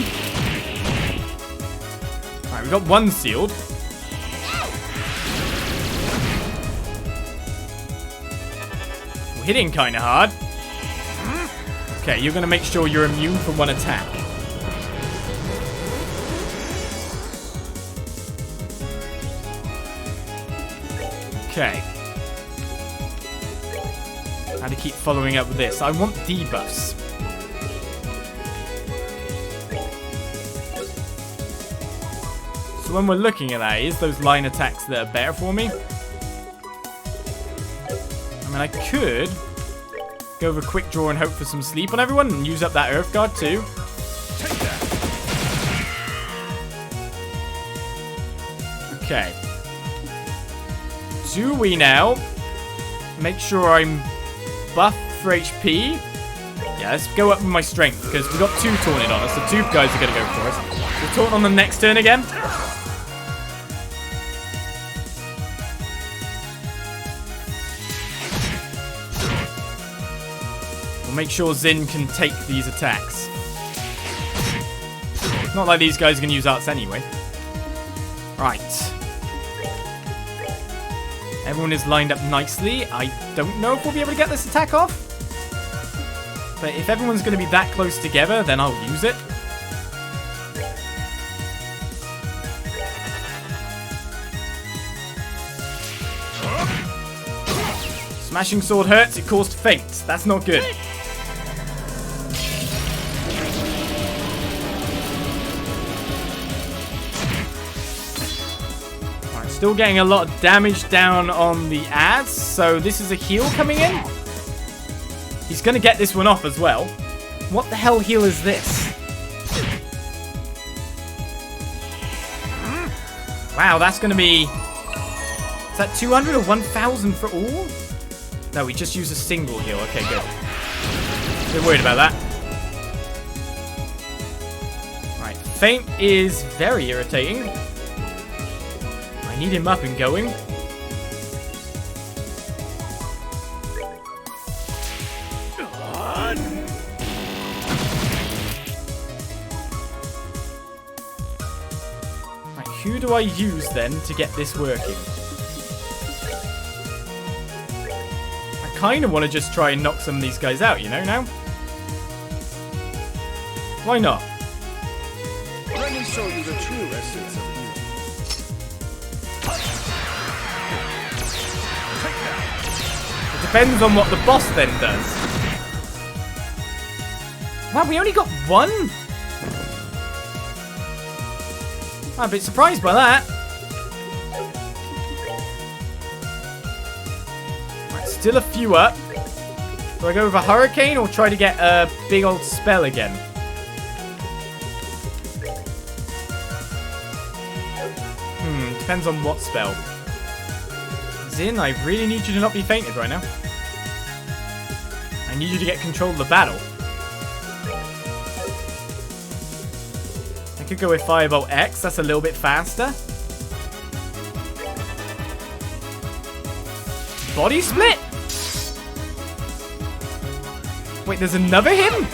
Alright, we got one sealed. We're hitting kind of hard. Okay, you're going to make sure you're immune from one attack. Okay. How to keep following up with this. I want debuffs. So when we're looking at that, is those line attacks that are better for me? I mean, I could go with a quick draw and hope for some sleep on everyone and use up that Earth Guard too. Take that! Okay. Do we now make sure I'm buffed for HP? Yeah, let's go up with my strength because we've got 2 taunted on us. The 2 guys are going to go for us. We'll taunt on the next turn again. We'll make sure Zin can take these attacks. Not like these guys can use arts anyway. Right. Everyone is lined up nicely. I don't know if we'll be able to get this attack off. But if everyone's going to be that close together, then I'll use it. Smashing sword hurts. It caused fate. That's not good. Still getting a lot of damage down on the ads, so this is a heal coming in. He's going to get this one off as well. What the hell heal is this? Wow, that's going to be... Is that 200 or 1,000 for all? No, we just use a single heal. Okay, good. A bit worried about that. Right, Feint is very irritating. Need him up and going. who do I use then to get this working? I kind of want to just try and knock some of these guys out, you know, now? Why not? Let me show you the true essence of beauty. It depends on what the boss then does. Wow, we only got one? I'm a bit surprised by that. Right, still a few up. Do I go with a hurricane or try to get a big old spell again? Depends on what spell. Zin, I really need you to not be fainted right now. I need you to get control of the battle. I could go with Firebolt X, that's a little bit faster. Body split? Wait, there's another him?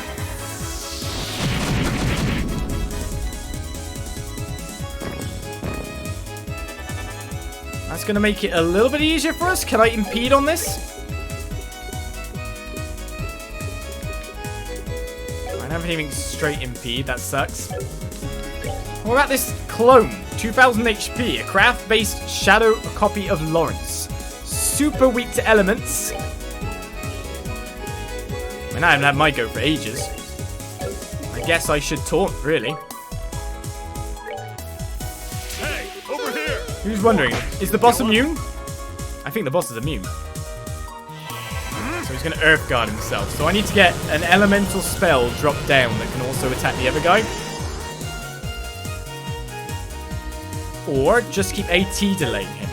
That's going to make it a little bit easier for us. Can I impede on this? I don't have anything straight impede. That sucks. What about this clone? 2000 HP. A craft-based shadow copy of Lawrence. Super weak to elements. I mean, I haven't had my go for ages. I guess I should taunt, really. Hey, over here! Who's wondering? Is the boss immune? I think the boss is immune. So he's going to Earth Guard himself. So I need to get an elemental spell dropped down that can also attack the other guy. Or just keep AT delaying him.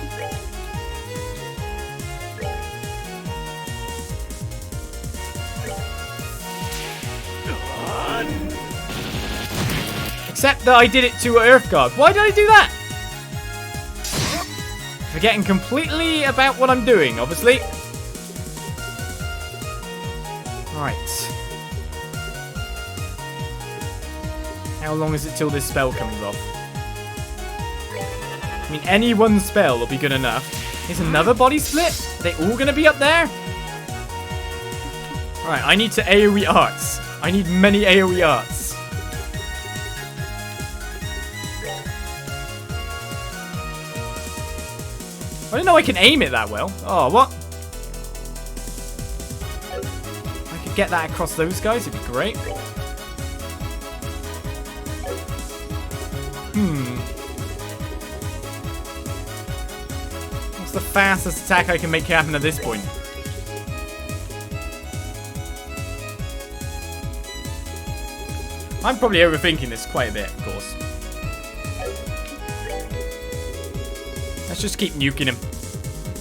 Except that I did it to Earth Guard. Why did I do that? Forgetting completely about what I'm doing, obviously. Right. How long is it till this spell comes off? I mean, any one spell will be good enough. Is another body split? Are they all going to be up there? Alright, I need to AoE arts. I need many AoE arts. I didn't know I can aim it that well. Oh, what? I could get that across those guys. It'd be great. What's the fastest attack I can make happen at this point? I'm probably overthinking this quite a bit, of course. Let's just keep nuking him.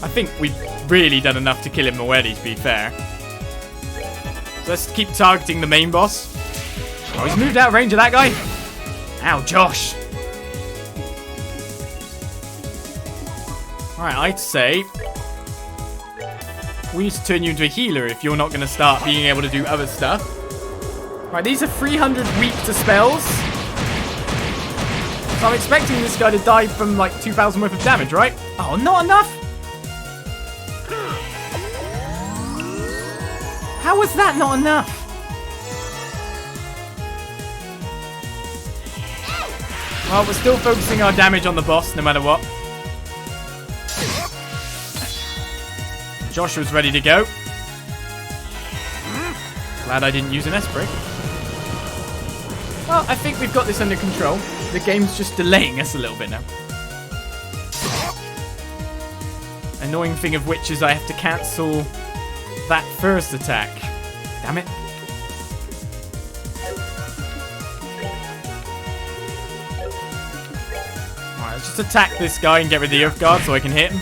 I think we've really done enough to kill him already, to be fair. So let's keep targeting the main boss. Oh, he's moved out of range of that guy. Ow, Josh. Alright, I'd say we need to turn you into a healer if you're not going to start being able to do other stuff. Right, these are 300 weak to spells. So I'm expecting this guy to die from like 2,000 worth of damage, right? Oh, not enough? How was that not enough? Well, we're still focusing our damage on the boss, no matter what. Joshua's ready to go. Glad I didn't use an S-break. Well, I think we've got this under control. The game's just delaying us a little bit now. Annoying thing of which is I have to cancel that first attack. Damn it. Alright, let's just attack this guy and get rid of the Earth Guard so I can hit him.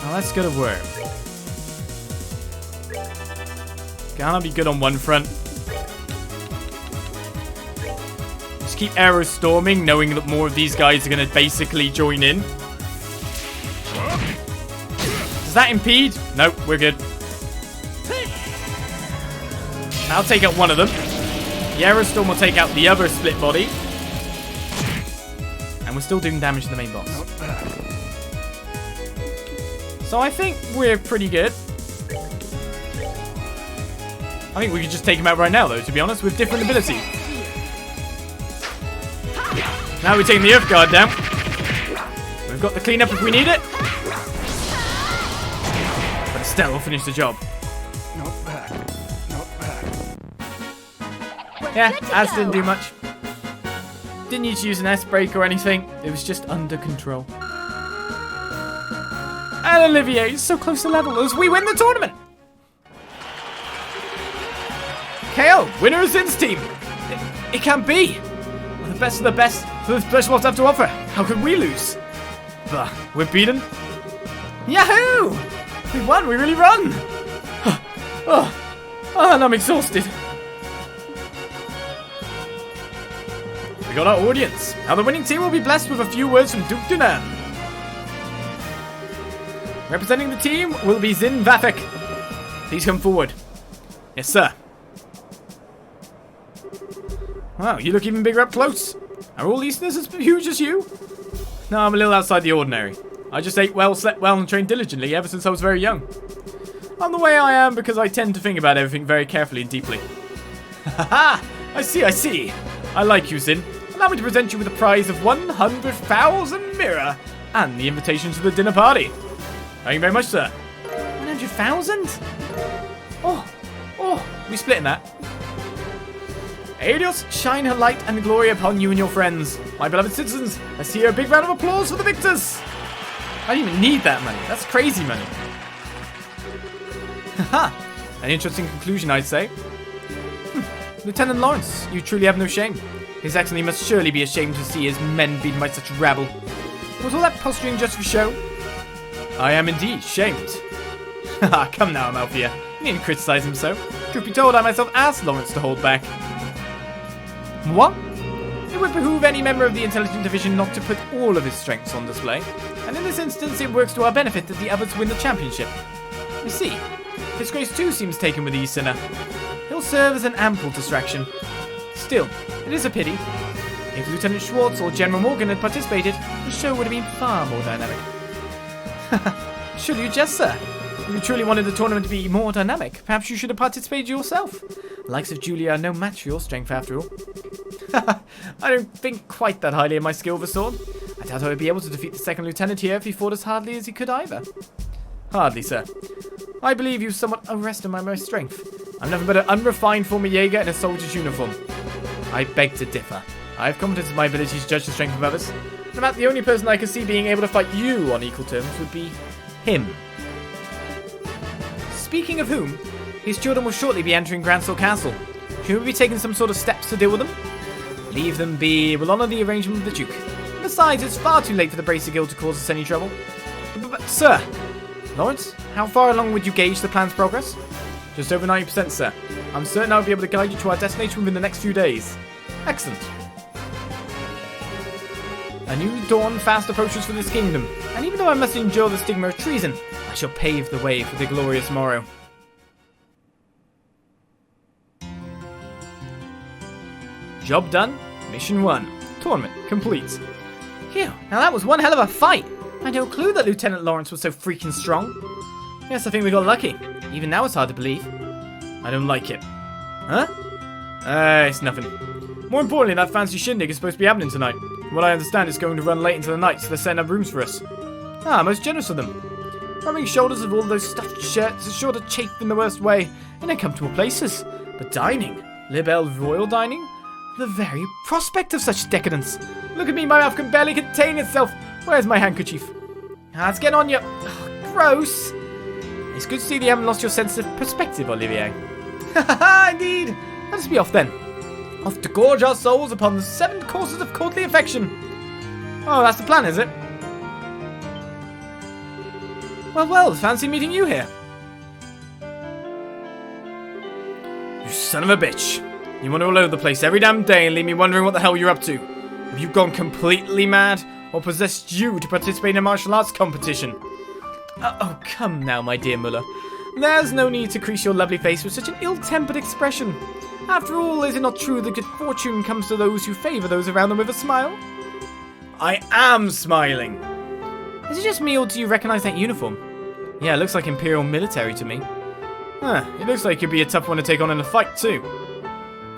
Now let's go to work. Gonna be good on one front. Just keep arrow storming, knowing that more of these guys are going to basically join in. Does that impede? Nope, we're good. I'll take out one of them. The Aerostorm will take out the other split body. And we're still doing damage to the main boss. So I think we're pretty good. I think we could just take him out right now, though, to be honest, with different abilities. Now we're taking the Earth Guard down. We've got the cleanup if we need it. But Estelle will finish the job. Not bad. Not bad. Yeah, Az didn't do much. Didn't need to use an S-break or anything. It was just under control. And Olivier is so close to level as we win the tournament. KO, winner of Zin's team. It can't be. We're the best of the best for the special have to offer. How could we lose? But we're beaten. Yahoo! We won. We really run. And I'm exhausted. We got our audience. Now the winning team will be blessed with a few words from Duke Dunan. Representing the team will be Zin Vafek. Please come forward. Yes, sir. Wow, you look even bigger up close. Are all listeners as huge as you? No, I'm a little outside the ordinary. I just ate well, slept well, and trained diligently ever since I was very young. I'm the way I am because I tend to think about everything very carefully and deeply. Haha! I see. I like you, Zin. Allow me to present you with a prize of 100,000 mirror and the invitation to the dinner party. Thank you very much, sir. 100,000? Oh, we splitting that. Adios, shine her light and glory upon you and your friends. My beloved citizens, let's hear a big round of applause for the victors. I don't even need that money. That's crazy money. Haha, an interesting conclusion, I'd say. Lieutenant Lawrence, you truly have no shame. His Excellency must surely be ashamed to see his men beaten by such rabble. Was all that posturing just for show? I am indeed shamed. Haha, come now, Amalthea. You needn't criticize him so. Truth be told, I myself asked Lawrence to hold back. What? It would behoove any member of the Intelligence Division not to put all of his strengths on display. And in this instance, it works to our benefit that the others win the championship. You see, Disgrace too seems taken with the Sinner. He'll serve as an ample distraction. Still, it is a pity. If Lieutenant Schwartz or General Morgan had participated, the show would have been far more dynamic. Should you jest, sir? If you truly wanted the tournament to be more dynamic, perhaps you should have participated yourself. The likes of Julia are no match for your strength, after all. I don't think quite that highly of my skill with a sword. I doubt I would be able to defeat the second lieutenant here if he fought as hardly as he could either. Hardly, sir. I believe you've somewhat overestimated my strength. I'm nothing but an unrefined former Jaeger in a soldier's uniform. I beg to differ. I have confidence in my ability to judge the strength of others. And about the only person I can see being able to fight you on equal terms would be him. Speaking of whom, his children will shortly be entering Grancel Castle. Should we be taking some sort of steps to deal with them? Leave them be. We'll honour the arrangement of the Duke. Besides, it's far too late for the Bracer Guild to cause us any trouble. But sir! Lawrence, how far along would you gauge the plan's progress? Just over 90%, sir. I'm certain I'll be able to guide you to our destination within the next few days. Excellent. A new dawn fast approaches for this kingdom, and even though I must endure the stigma of treason, I shall pave the way for the glorious morrow. Job done. Mission 1. Tournament complete. Phew, now that was one hell of a fight. I had no clue that Lieutenant Lawrence was so freaking strong. Yes, I think we got lucky. Even now it's hard to believe. I don't like it. Huh? It's nothing. More importantly, that fancy shindig is supposed to be happening tonight. From what I understand, it's going to run late into the night, so they're setting up rooms for us. Ah, most generous of them. Rubbing shoulders of all those stuffed shirts is sure to chafe in the worst way in uncomfortable places. But dining? Libelle Royal dining? The very prospect of such decadence. Look at me, my mouth can barely contain itself. Where's my handkerchief? Ah, let's get on you. Gross. It's good to see that you haven't lost your sense of perspective, Olivier. Ha indeed. Let us be off then. Off to gorge our souls upon the 7 courses of courtly affection. Oh, that's the plan, is it? Well, fancy meeting you here. You son of a bitch. You wander all over the place every damn day and leave me wondering what the hell you're up to. Have you gone completely mad? Or possessed you to participate in a martial arts competition? Oh, come now, my dear Muller. There's no need to crease your lovely face with such an ill-tempered expression. After all, is it not true that good fortune comes to those who favour those around them with a smile? I am smiling. Is it just me, or do you recognise that uniform? Yeah, it looks like Imperial military to me. It looks like it could be a tough one to take on in a fight too.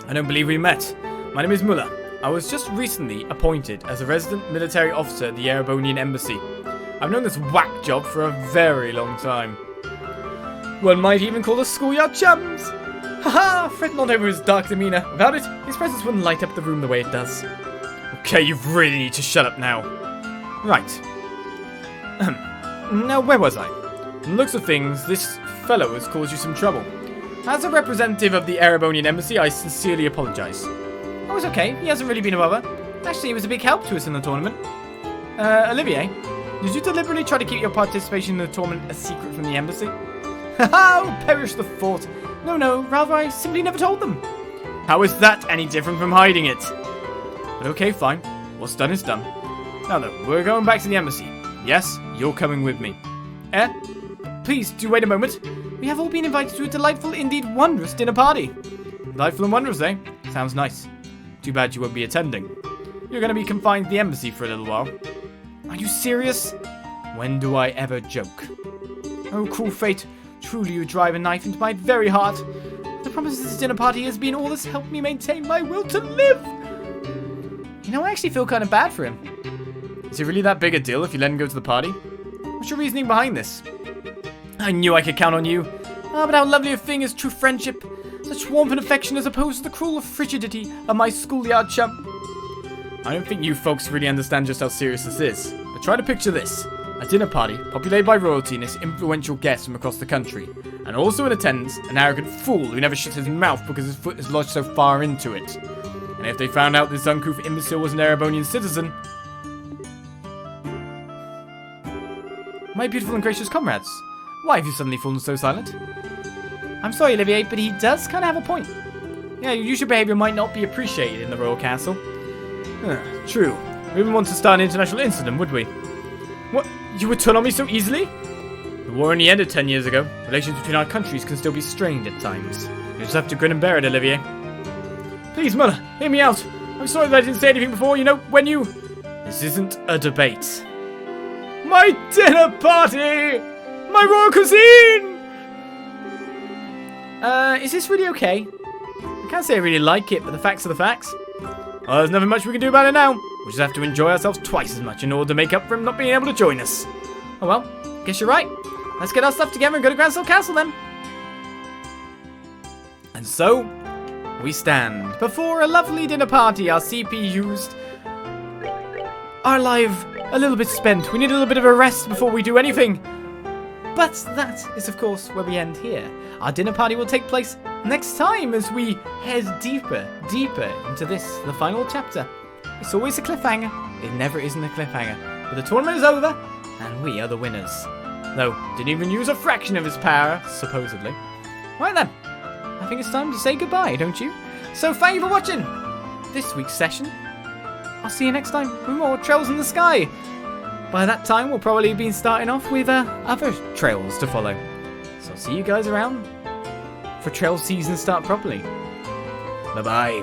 I don't believe we met. My name is Muller. I was just recently appointed as a resident military officer at the Erebonian Embassy. I've known this whack job for a very long time. One might even call us schoolyard chums. Haha, fret not over his dark demeanour. Without it, his presence wouldn't light up the room the way it does. Okay, you really need to shut up now. Right. Now, where was I? From the looks of things, this fellow has caused you some trouble. As a representative of the Erebonian Embassy, I sincerely apologise. Oh, it's okay. He hasn't really been a bother. Actually, he was a big help to us in the tournament. Olivier, did you deliberately try to keep your participation in the tournament a secret from the embassy? Haha, perish the thought. No, rather I simply never told them. How is that any different from hiding it? But okay, fine. What's done is done. Now though, we're going back to the embassy. Yes, you're coming with me. Please, do wait a moment. We have all been invited to a delightful, indeed wondrous dinner party. Delightful and wondrous, eh? Sounds nice. Too bad you won't be attending. You're going to be confined to the embassy for a little while. Are you serious? When do I ever joke? Oh, cruel fate. Truly you drive a knife into my very heart. The promise of this dinner party has been all that's helped me maintain my will to live. You know, I actually feel kind of bad for him. Is it really that big a deal if you let him go to the party? What's your reasoning behind this? I knew I could count on you. Ah, but how lovely a thing is true friendship. Such warmth and affection as opposed to the cruel frigidity of my schoolyard chum. I don't think you folks really understand just how serious this is. But try to picture this. A dinner party, populated by royalty and its influential guests from across the country. And also in attendance, an arrogant fool who never shuts his mouth because his foot is lodged so far into it. And if they found out this uncouth imbecile was an Erebonian citizen... My beautiful and gracious comrades, why have you suddenly fallen so silent? I'm sorry, Olivier, but he does kind of have a point. Yeah, your usual behaviour might not be appreciated in the royal castle. True. We wouldn't want to start an international incident, would we? What? You would turn on me so easily? The war only ended 10 years ago. Relations between our countries can still be strained at times. You just have to grin and bear it, Olivier. Please, Muller, hear me out. I'm sorry that I didn't say anything before, you know, when you... This isn't a debate. My dinner party! My royal cuisine! Is this really okay? I can't say I really like it, but the facts are the facts. Well, there's nothing much we can do about it now. We just have to enjoy ourselves twice as much in order to make up for him not being able to join us. Oh well, guess you're right. Let's get our stuff together and go to Grancel Castle then. And so, we stand before a lovely dinner party. Our CP used. Our life a little bit spent. We need a little bit of a rest before we do anything. But that is, of course, where we end here. Our dinner party will take place next time as we head deeper into this, the final chapter. It's always a cliffhanger. It never isn't a cliffhanger. But the tournament is over, and we are the winners. Though, didn't even use a fraction of his power, supposedly. Right then, I think it's time to say goodbye, don't you? So thank you for watching this week's session. I'll see you next time with more Trails in the Sky. By that time, we'll probably be starting off with other trails to follow. So I'll see you guys around for trail season start properly. Bye-bye.